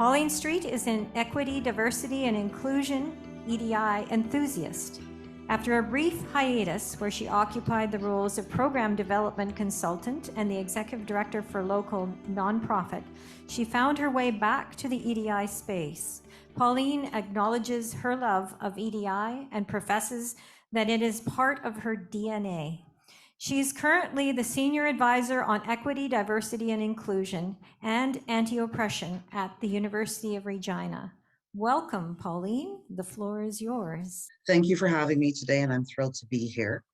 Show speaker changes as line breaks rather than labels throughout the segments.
Pauline Streete is an equity, diversity, and inclusion EDI enthusiast. After a brief hiatus where she occupied the roles of program development consultant and the executive director for local nonprofit, she found her way back to the EDI space. Pauline acknowledges her love of EDI and professes that it is part of her DNA. She is currently the Senior Advisor on Equity, Diversity, and Inclusion and Anti-Oppression at the University of Regina. Welcome, Pauline. The floor is yours.
Thank you for having me today, and I'm thrilled to be here.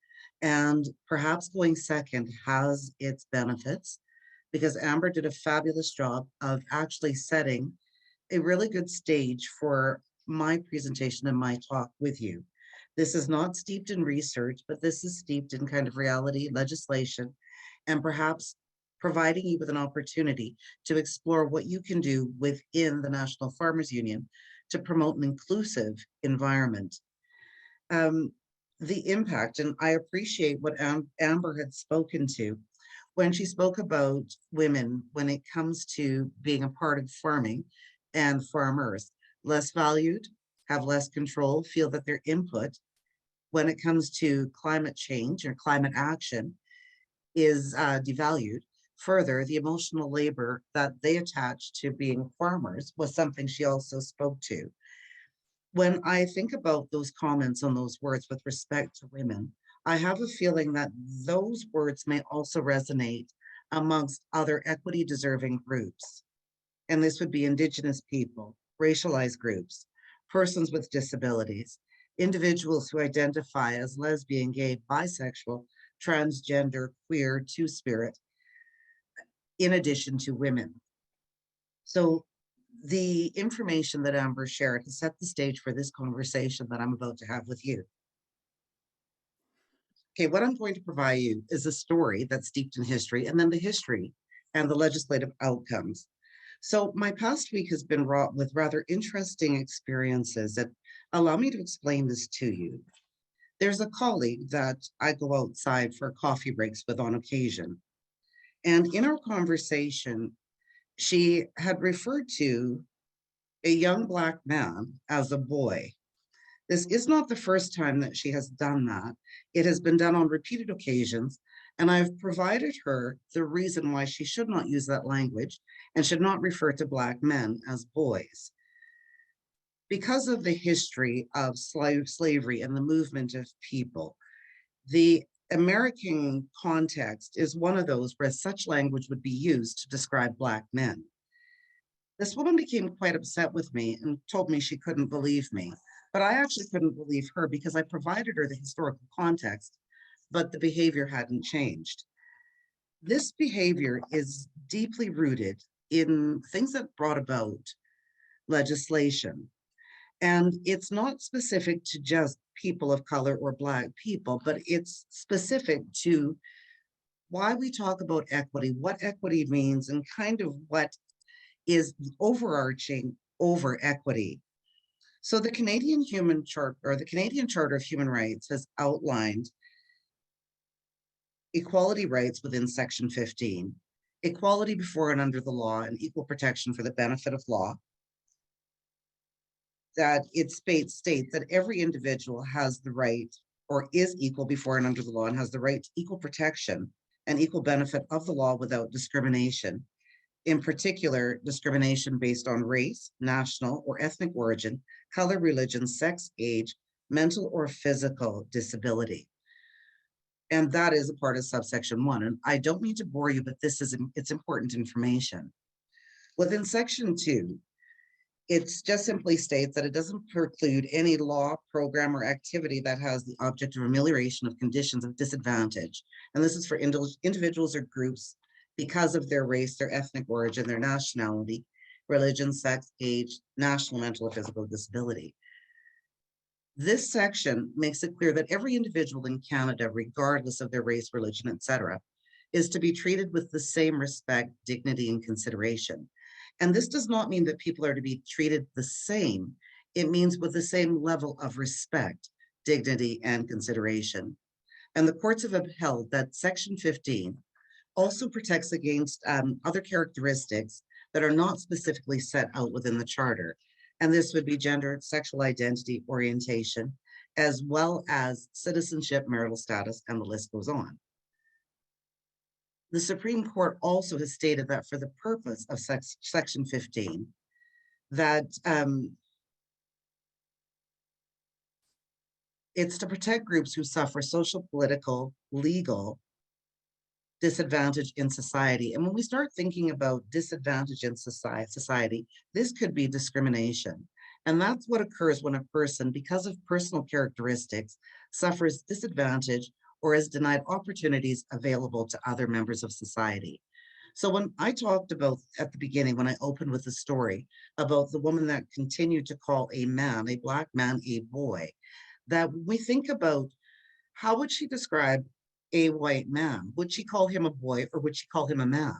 And perhaps going second has its benefits because Amber did a fabulous job of actually setting a really good stage for my presentation and my talk with you. This is not steeped in research, but this is steeped in kind of reality, legislation, and perhaps providing you with an opportunity to explore what you can do within the National Farmers Union to promote an inclusive environment. The impact, and I appreciate what Amber had spoken to when she spoke about women when it comes to being a part of farming and farmers, less valued, have less control, feel that their input when it comes to climate change or climate action is devalued. Further, the emotional labor that they attach to being farmers was something she also spoke to. When I think about those comments on those words with respect to women, I have a feeling that those words may also resonate amongst other equity deserving groups. And this would be Indigenous people, racialized groups, persons with disabilities, individuals who identify as lesbian, gay, bisexual, transgender, queer, two-spirit, in addition to women. So the information that Amber shared has set the stage for this conversation that I'm about to have with you. Okay, what I'm going to provide you is a story that's steeped in history, and then the history and the legislative outcomes. So my past week has been wrought with rather interesting experiences that allow me to explain this to you. There's a colleague that I go outside for coffee breaks with on occasion. And in our conversation, she had referred to a young Black man as a boy. This is not the first time that she has done that. It has been done on repeated occasions, and I've provided her the reason why she should not use that language and should not refer to Black men as boys. Because of the history of slavery and the movement of people, the American context is one of those where such language would be used to describe Black men. This woman became quite upset with me and told me she couldn't believe me, but I actually couldn't believe her because I provided her the historical context, but the behavior hadn't changed. This behavior is deeply rooted in things that brought about legislation. And it's not specific to just people of color or Black people, but it's specific to why we talk about equity, what equity means, and kind of what is overarching over equity. So the Canadian Human Charter, or the Canadian Charter of Human Rights, has outlined equality rights within Section 15, equality before and under the law, and equal protection for the benefit of law. That it states that every individual has the right, or is equal before and under the law, and has the right to equal protection and equal benefit of the law without discrimination. In particular, discrimination based on race, national or ethnic origin, color, religion, sex, age, mental or physical disability. And that is a part of subsection 1. And I don't mean to bore you, but it's important information. Within section 2, it just simply states that it doesn't preclude any law, program, or activity that has the object of amelioration of conditions of disadvantage. And this is for individuals or groups because of their race, their ethnic origin, their nationality, religion, sex, age, national, mental, or physical disability. This section makes it clear that every individual in Canada, regardless of their race, religion, etc., is to be treated with the same respect, dignity, and consideration. And this does not mean that people are to be treated the same. It means with the same level of respect, dignity, and consideration. And the courts have upheld that Section 15 also protects against other characteristics that are not specifically set out within the Charter. And this would be gender, sexual identity, orientation, as well as citizenship, marital status, and the list goes on. The Supreme Court also has stated that for the purpose of Section 15, that it's to protect groups who suffer social, political, legal disadvantage in society. And when we start thinking about disadvantage in society, this could be discrimination. And that's what occurs when a person, because of personal characteristics, suffers disadvantage or is denied opportunities available to other members of society. So when I talked about at the beginning, when I opened with the story about the woman that continued to call a man, a Black man, a boy, that we think about how would she describe a white man? Would she call him a boy or would she call him a man?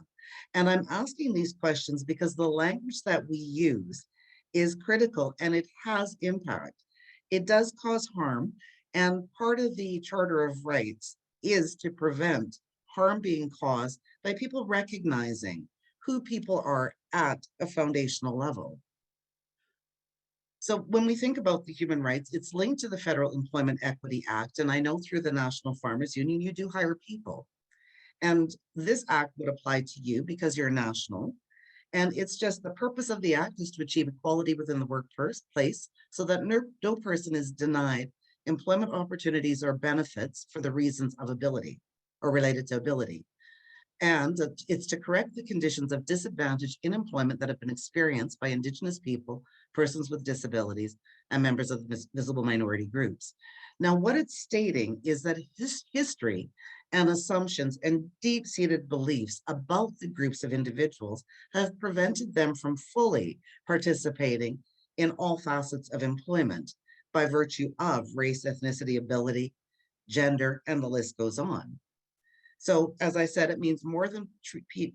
And I'm asking these questions because the language that we use is critical and it has impact. It does cause harm. And part of the Charter of Rights is to prevent harm being caused by people recognizing who people are at a foundational level. So when we think about the human rights, it's linked to the Federal Employment Equity Act. And I know through the National Farmers Union, you do hire people. And this act would apply to you because you're national. And it's just the purpose of the act is to achieve equality within the workplace so that no person is denied employment opportunities or benefits for the reasons of ability or related to ability. And it's to correct the conditions of disadvantage in employment that have been experienced by Indigenous people, persons with disabilities, and members of visible minority groups. Now, what it's stating is that history and assumptions and deep-seated beliefs about the groups of individuals have prevented them from fully participating in all facets of employment by virtue of race, ethnicity, ability, gender, and the list goes on. So as I said, it means more than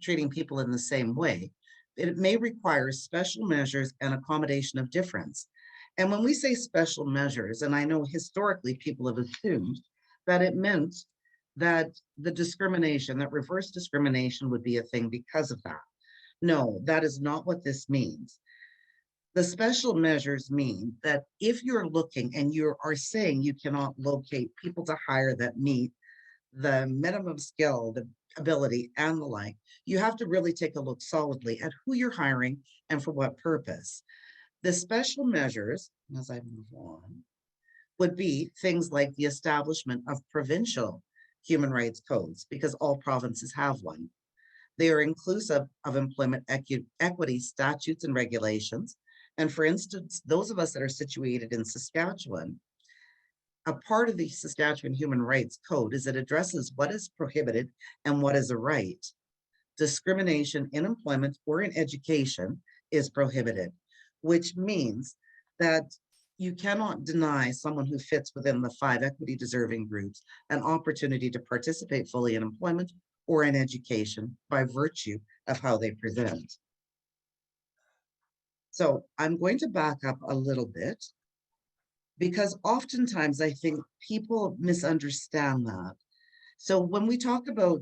treating people in the same way. It may require special measures and accommodation of difference. And when we say special measures, and I know historically people have assumed that it meant that the discrimination, that reverse discrimination would be a thing because of that. No, that is not what this means. The special measures mean that if you're looking and you are saying you cannot locate people to hire that meet the minimum skill, the ability, and the like, you have to really take a look solidly at who you're hiring and for what purpose. The special measures, as I move on, would be things like the establishment of provincial human rights codes, because all provinces have one. They are inclusive of employment equity statutes and regulations. And for instance, those of us that are situated in Saskatchewan, a part of the Saskatchewan Human Rights Code is it addresses what is prohibited and what is a right. Discrimination in employment or in education is prohibited, which means that you cannot deny someone who fits within the 5 equity deserving groups an opportunity to participate fully in employment or in education by virtue of how they present. So I'm going to back up a little bit, because oftentimes I think people misunderstand that. So when we talk about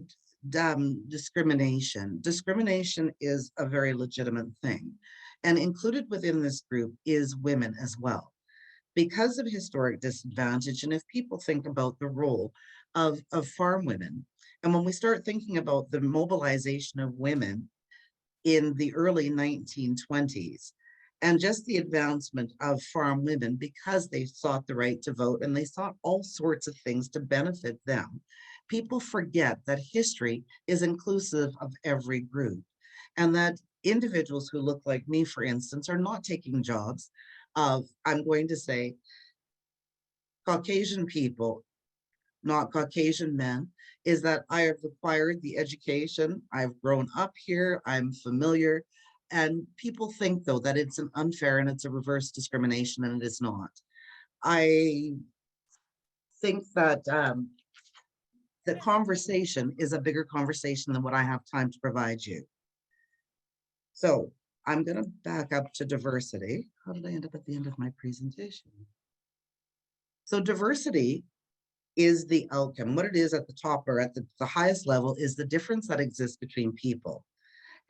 discrimination, discrimination is a very legitimate thing. And included within this group is women as well, because of historic disadvantage. And if people think about the role of farm women, and when we start thinking about the mobilization of women in the early 1920s, and just the advancement of farm women because they sought the right to vote and they sought all sorts of things to benefit them. People forget that history is inclusive of every group, and that individuals who look like me, for instance, are not taking jobs of, I'm going to say, Caucasian people, not Caucasian men, is that I have acquired the education, I've grown up here, I'm familiar. And people think, though, that it's an unfair and it's a reverse discrimination, and it is not. I think that the conversation is a bigger conversation than what I have time to provide you. So I'm going to back up to diversity. How did I end up at the end of my presentation? So diversity is the outcome. What it is at the top or at the highest level is the difference that exists between people.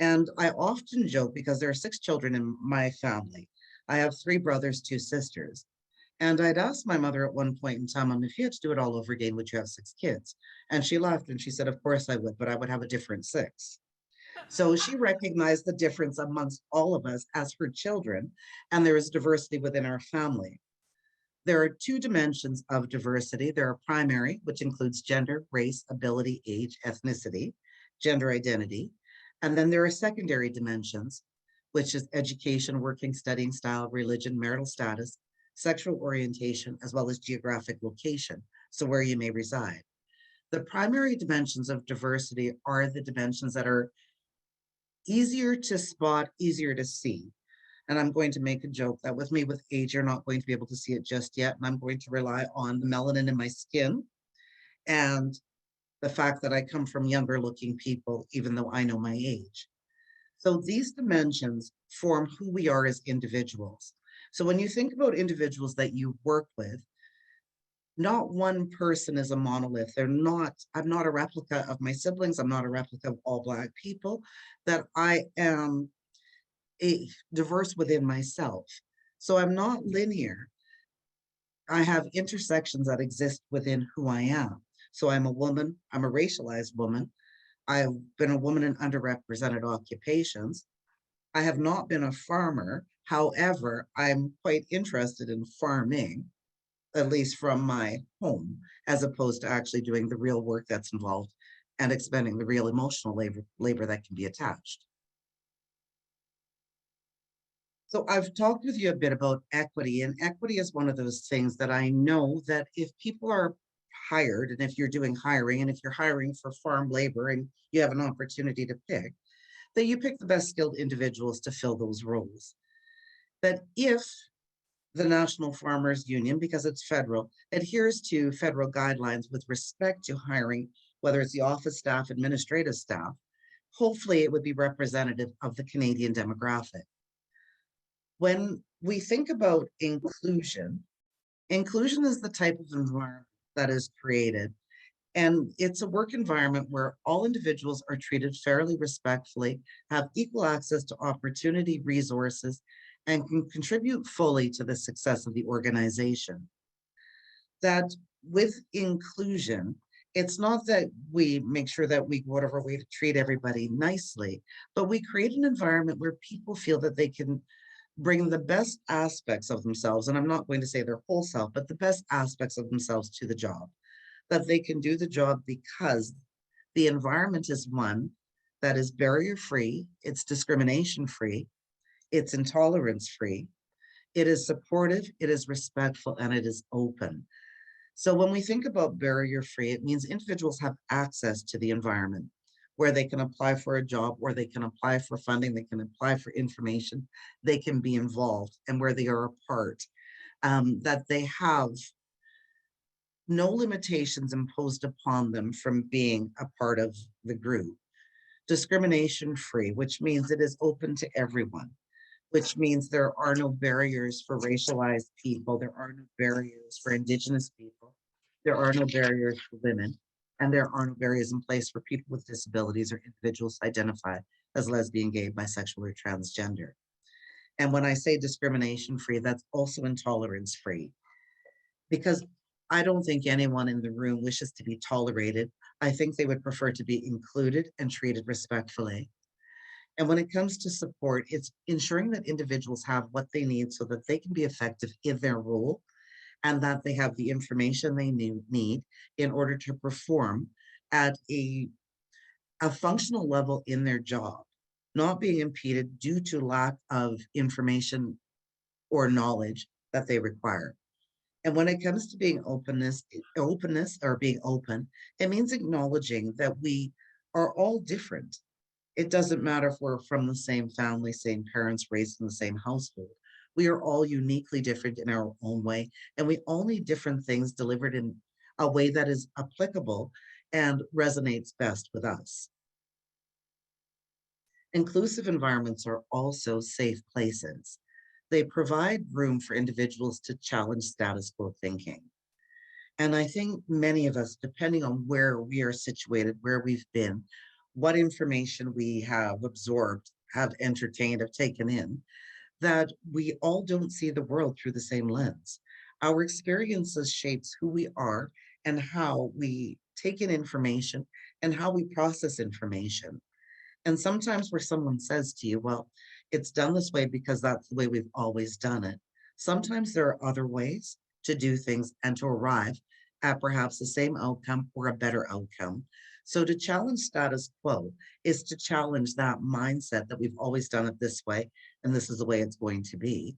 And I often joke because there are 6 children in my family. I have 3 brothers, 2 sisters. And I'd asked my mother at one point in time, if you had to do it all over again, would you have 6 kids? And she laughed and she said, of course I would, but I would have a different 6. So she recognized the difference amongst all of us as her children, and there is diversity within our family. There are 2 dimensions of diversity. There are primary, which includes gender, race, ability, age, ethnicity, gender identity. And then there are secondary dimensions, which is education, working, studying style, religion, marital status, sexual orientation, as well as geographic location, so where you may reside. The primary dimensions of diversity are the dimensions that are easier to spot, easier to see. And I'm going to make a joke that with me with age, you're not going to be able to see it just yet. And I'm going to rely on the melanin in my skin and the fact that I come from younger looking people, even though I know my age. So these dimensions form who we are as individuals. So when you think about individuals that you work with, not one person is a monolith. I'm not a replica of my siblings. I'm not a replica of all Black people, that I am diverse within myself. So I'm not linear. I have intersections that exist within who I am. So I'm a woman, I'm a racialized woman. I've been a woman in underrepresented occupations. I have not been a farmer. However, I'm quite interested in farming, at least from my home, as opposed to actually doing the real work that's involved and expending the real emotional labor that can be attached. So I've talked with you a bit about equity, and equity is one of those things that I know that if people are hired, and if you're doing hiring, and if you're hiring for farm labor and you have an opportunity to pick, that you pick the best skilled individuals to fill those roles. That if the National Farmers Union, because it's federal, adheres to federal guidelines with respect to hiring, whether it's the office staff, administrative staff, hopefully it would be representative of the Canadian demographic. When we think about inclusion, inclusion is the type of environment that is created. And it's a work environment where all individuals are treated fairly, respectfully, have equal access to opportunity, resources, and can contribute fully to the success of the organization. That with inclusion, it's not that we make sure that we go out of our way to treat everybody nicely, but we create an environment where people feel that they can bring the best aspects of themselves, and I'm not going to say their whole self, but the best aspects of themselves to the job, that they can do the job because the environment is one that is barrier-free, it's discrimination-free, it's intolerance-free, it is supportive, it is respectful, and it is open. So when we think about barrier-free, it means individuals have access to the environment where they can apply for a job, where they can apply for funding, they can apply for information, they can be involved, and where they are a part, that they have no limitations imposed upon them from being a part of the group. Discrimination-free, which means it is open to everyone, which means there are no barriers for racialized people, there are no barriers for Indigenous people, there are no barriers for women, and there are no barriers in place for people with disabilities or individuals identified as lesbian, gay, bisexual, or transgender. And when I say discrimination-free, that's also intolerance-free, because I don't think anyone in the room wishes to be tolerated. I think they would prefer to be included and treated respectfully. And when it comes to support, it's ensuring that individuals have what they need so that they can be effective in their role and that they have the information they need in order to perform at a functional level in their job, not being impeded due to lack of information or knowledge that they require. And when it comes to being openness or being open, it means acknowledging that we are all different. It doesn't matter if we're from the same family, same parents, raised in the same household. We are all uniquely different in our own way, and we all need different things delivered in a way that is applicable and resonates best with us. Inclusive environments are also safe places. They provide room for individuals to challenge status quo thinking. And I think many of us, depending on where we are situated, where we've been, what information we have absorbed, have entertained, have taken in, that we all don't see the world through the same lens. Our experiences shapes who we are and how we take in information and how we process information. And sometimes where someone says to you, well, it's done this way because that's the way we've always done it. Sometimes there are other ways to do things and to arrive at perhaps the same outcome or a better outcome. So to challenge status quo is to challenge that mindset that we've always done it this way and this is the way it's going to be.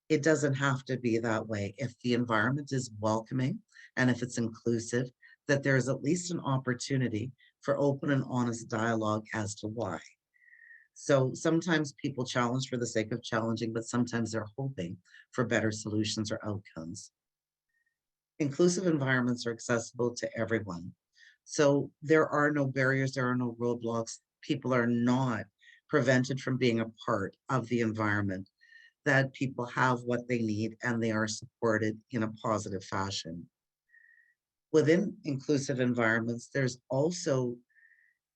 It doesn't have to be that way. If the environment is welcoming and if it's inclusive, that there's at least an opportunity for open and honest dialogue as to why. So sometimes people challenge for the sake of challenging, but sometimes they're hoping for better solutions or outcomes. Inclusive environments are accessible to everyone. So there are no barriers, there are no roadblocks. People are not prevented from being a part of the environment, that people have what they need and they are supported in a positive fashion. Within inclusive environments, there's also,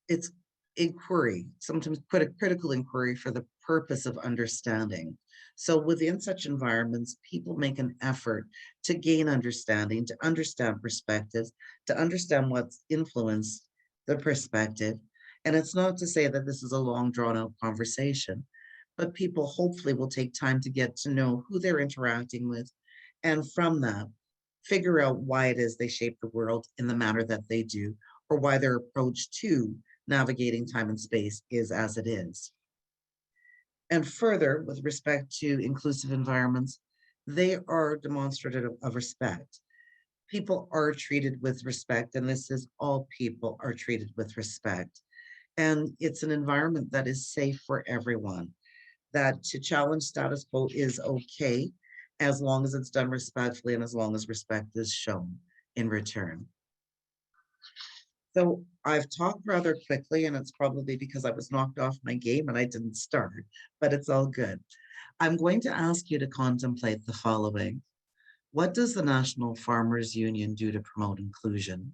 it's inquiry, sometimes quite a critical inquiry for the purpose of understanding. So within such environments, people make an effort to gain understanding, to understand perspectives, to understand what's influenced the perspective. And it's not to say that this is a long drawn out conversation, but people hopefully will take time to get to know who they're interacting with. And from that, figure out why it is they shape the world in the manner that they do, or why their approach to navigating time and space is as it is. And further, with respect to inclusive environments, they are demonstrative of respect. People are treated with respect, and this is all people are treated with respect. And it's an environment that is safe for everyone, that to challenge status quo is okay as long as it's done respectfully and as long as respect is shown in return. So I've talked rather quickly, and it's probably because I was knocked off my game and I didn't start, but it's all good. I'm going to ask you to contemplate the following. What does the National Farmers Union do to promote inclusion?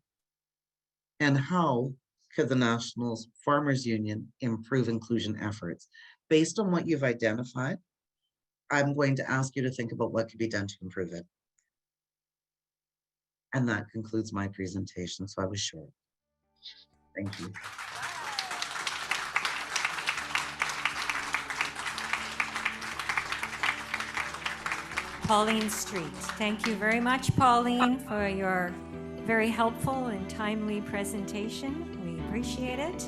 And how could the National Farmers Union improve inclusion efforts? Based on what you've identified, I'm going to ask you to think about what could be done to improve it. And that concludes my presentation, so I was short. Thank you.
Pauline Streete. Thank you very much, Pauline, for your very helpful and timely presentation. We appreciate it.